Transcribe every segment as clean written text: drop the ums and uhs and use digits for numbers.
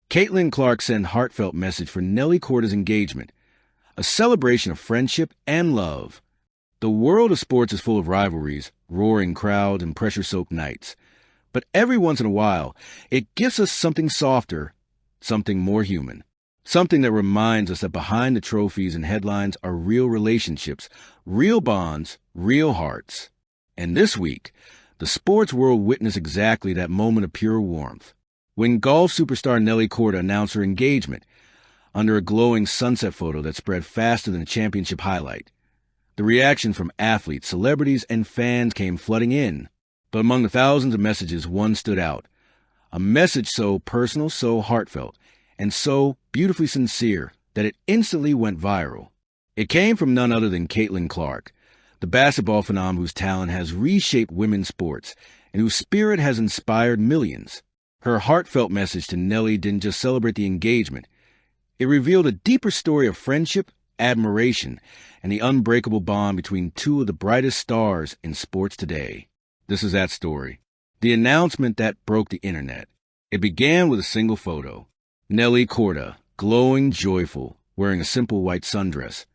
Caitlin Clark sent heartfelt message for Nelly Korda's engagement, a celebration of friendship and love. The world of sports is full of rivalries, roaring crowds, and pressure-soaked nights. But every once in a while, it gives us something softer, something more human. Something that reminds us that behind the trophies and headlines are real relationships, real bonds, real hearts. And this week, the sports world witnessed exactly that moment of pure warmth. When golf superstar Nelly Korda announced her engagement, under a glowing sunset photo that spread faster than a championship highlight, the reaction from athletes, celebrities, and fans came flooding in. But among the thousands of messages, one stood out. A message so personal, so heartfelt, and so beautifully sincere that it instantly went viral. It came from none other than Caitlin Clark, the basketball phenom whose talent has reshaped women's sports and whose spirit has inspired millions. Her heartfelt message to Nelly didn't just celebrate the engagement. It revealed a deeper story of friendship, admiration, and the unbreakable bond between two of the brightest stars in sports today. This is that story. The announcement that broke the internet. It began with a single photo. Nelly Korda, glowing, joyful, wearing a simple white sundress,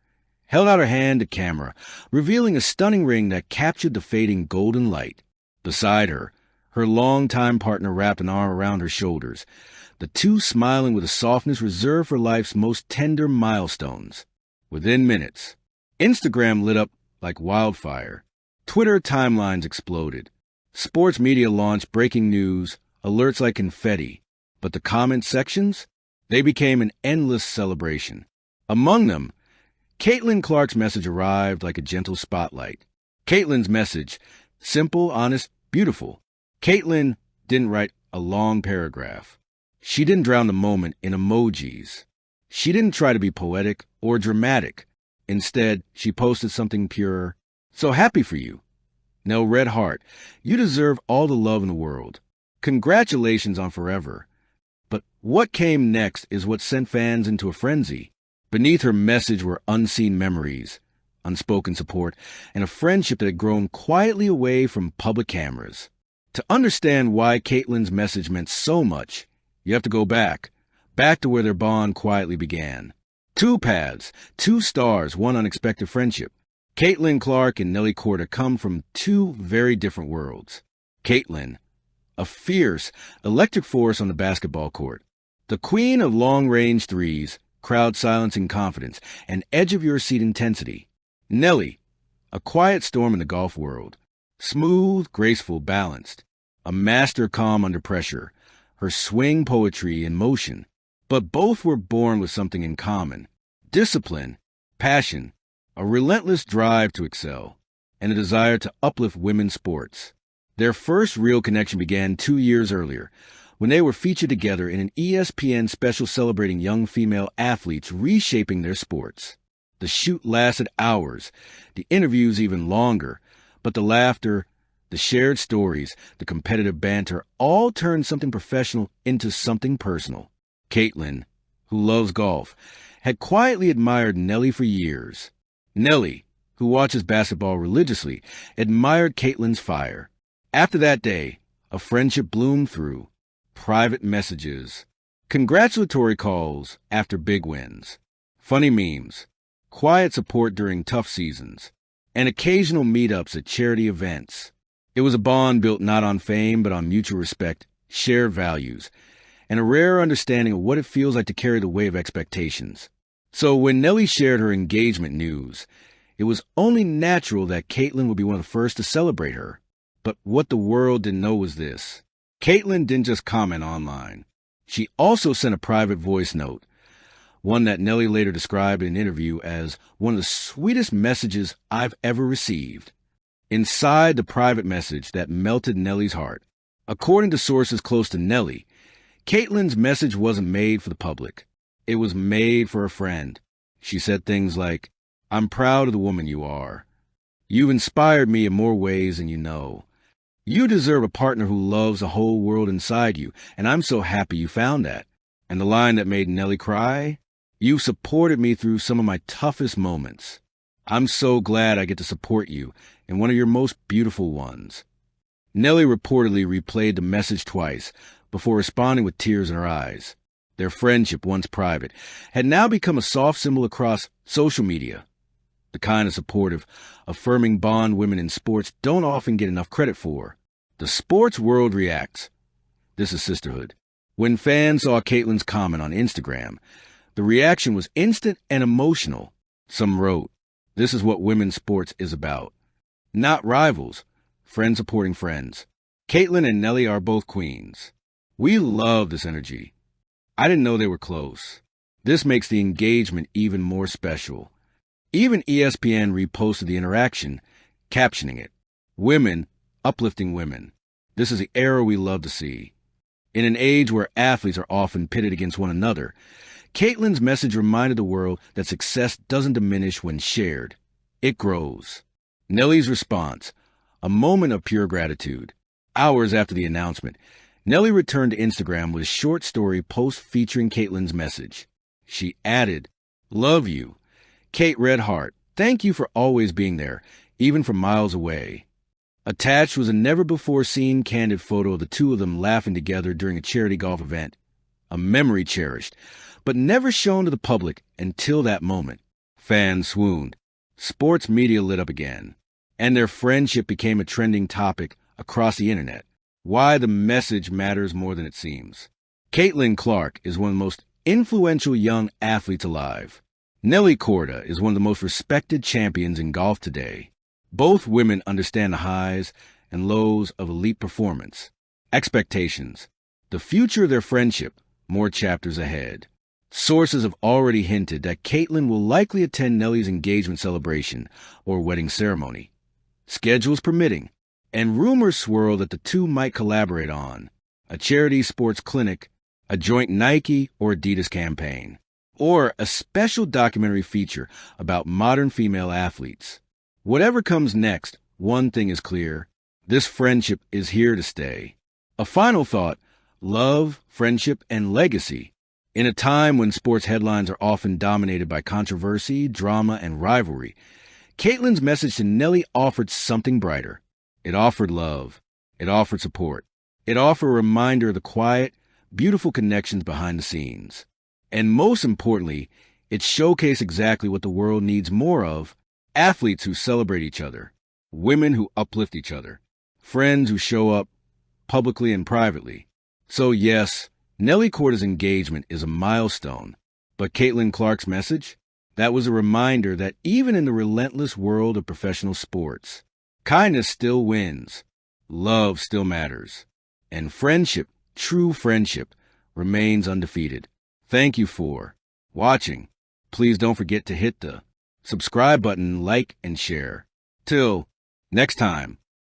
held out her hand to camera, revealing a stunning ring that captured the fading golden light. Beside her, her longtime partner wrapped an arm around her shoulders, the two smiling with a softness reserved for life's most tender milestones. Within minutes, Instagram lit up like wildfire. Twitter timelines exploded. Sports media launched breaking news, alerts like confetti. But the comment sections? They became an endless celebration. Among them, Caitlin Clark's message arrived like a gentle spotlight. Caitlin's message, simple, honest, beautiful. Caitlin didn't write a long paragraph. She didn't drown the moment in emojis. She didn't try to be poetic or dramatic. Instead, she posted something pure. So happy for you. Nell Red Heart, you deserve all the love in the world. Congratulations on forever. But what came next is what sent fans into a frenzy. Beneath her message were unseen memories, unspoken support, and a friendship that had grown quietly away from public cameras. To understand why Caitlin's message meant so much, you have to go back to where their bond quietly began. Two paths, two stars, one unexpected friendship. Caitlin Clark and Nelly Korda come from two very different worlds. Caitlin, a fierce, electric force on the basketball court, the queen of long-range threes, crowd-silencing confidence, and edge-of-your-seat intensity. Nelly, a quiet storm in the golf world, smooth, graceful, balanced, a master calm under pressure, her swing poetry in motion. But both were born with something in common: discipline, passion, a relentless drive to excel, and a desire to uplift women's sports. Their first real connection began 2 years earlier, when they were featured together in an ESPN special celebrating young female athletes reshaping their sports. The shoot lasted hours, the interviews even longer, but the laughter, the shared stories, the competitive banter all turned something professional into something personal. Caitlin, who loves golf, had quietly admired Nelly for years. Nelly, who watches basketball religiously, admired Caitlin's fire. After that day, a friendship bloomed through private messages, congratulatory calls after big wins, funny memes, quiet support during tough seasons, and occasional meetups at charity events. It was a bond built not on fame but on mutual respect, shared values, and a rare understanding of what it feels like to carry the weight of expectations. So when Nelly shared her engagement news, it was only natural that Caitlin would be one of the first to celebrate her. But what the world didn't know was this. Caitlin didn't just comment online. She also sent a private voice note, one that Nelly later described in an interview as one of the sweetest messages I've ever received. Inside the private message that melted Nelly's heart, according to sources close to Nelly, Caitlin's message wasn't made for the public. It was made for a friend. She said things like, "I'm proud of the woman you are. You've inspired me in more ways than you know. You deserve a partner who loves the whole world inside you, and I'm so happy you found that." And the line that made Nelly cry, "You've supported me through some of my toughest moments. I'm so glad I get to support you in one of your most beautiful ones." Nelly reportedly replayed the message twice before responding with tears in her eyes. Their friendship, once private, had now become a soft symbol across social media. The kind of supportive, affirming bond women in sports don't often get enough credit for. The sports world reacts. This is sisterhood. When fans saw Caitlin's comment on Instagram, the reaction was instant and emotional. Some wrote, "This is what women's sports is about. Not rivals, friends supporting friends. Caitlin and Nelly are both queens. We love this energy. I didn't know they were close." This makes the engagement even more special. Even ESPN reposted the interaction, captioning it, "Women uplifting women. This is the era we love to see." In an age where athletes are often pitted against one another, Caitlin's message reminded the world that success doesn't diminish when shared. It grows. Nelly's response, a moment of pure gratitude. Hours after the announcement, Nelly returned to Instagram with a short story post featuring Caitlin's message. She added, "Love you. Kate Red Heart, thank you for always being there, even from miles away." Attached was a never-before-seen candid photo of the two of them laughing together during a charity golf event. A memory cherished, but never shown to the public until that moment. Fans swooned. Sports media lit up again. And their friendship became a trending topic across the internet. Why the message matters more than it seems. Caitlin Clark is one of the most influential young athletes alive. Nelly Korda is one of the most respected champions in golf today. Both women understand the highs and lows of elite performance. Expectations. The future of their friendship, more chapters ahead. Sources have already hinted that Caitlin will likely attend Nelly's engagement celebration or wedding ceremony. Schedules permitting, and rumors swirl that the two might collaborate on a charity sports clinic, a joint Nike or Adidas campaign, or a special documentary feature about modern female athletes. Whatever comes next, one thing is clear. This friendship is here to stay. A final thought, love, friendship, and legacy. In a time when sports headlines are often dominated by controversy, drama, and rivalry, Caitlin's message to Nelly offered something brighter. It offered love. It offered support. It offered a reminder of the quiet, beautiful connections behind the scenes. And most importantly, it showcased exactly what the world needs more of: athletes who celebrate each other, women who uplift each other, friends who show up publicly and privately. So yes, Nelly Korda's engagement is a milestone, but Caitlin Clark's message? That was a reminder that even in the relentless world of professional sports, kindness still wins, love still matters, and friendship, true friendship, remains undefeated. Thank you for watching. Please don't forget to hit the subscribe button, like, and share. Till next time.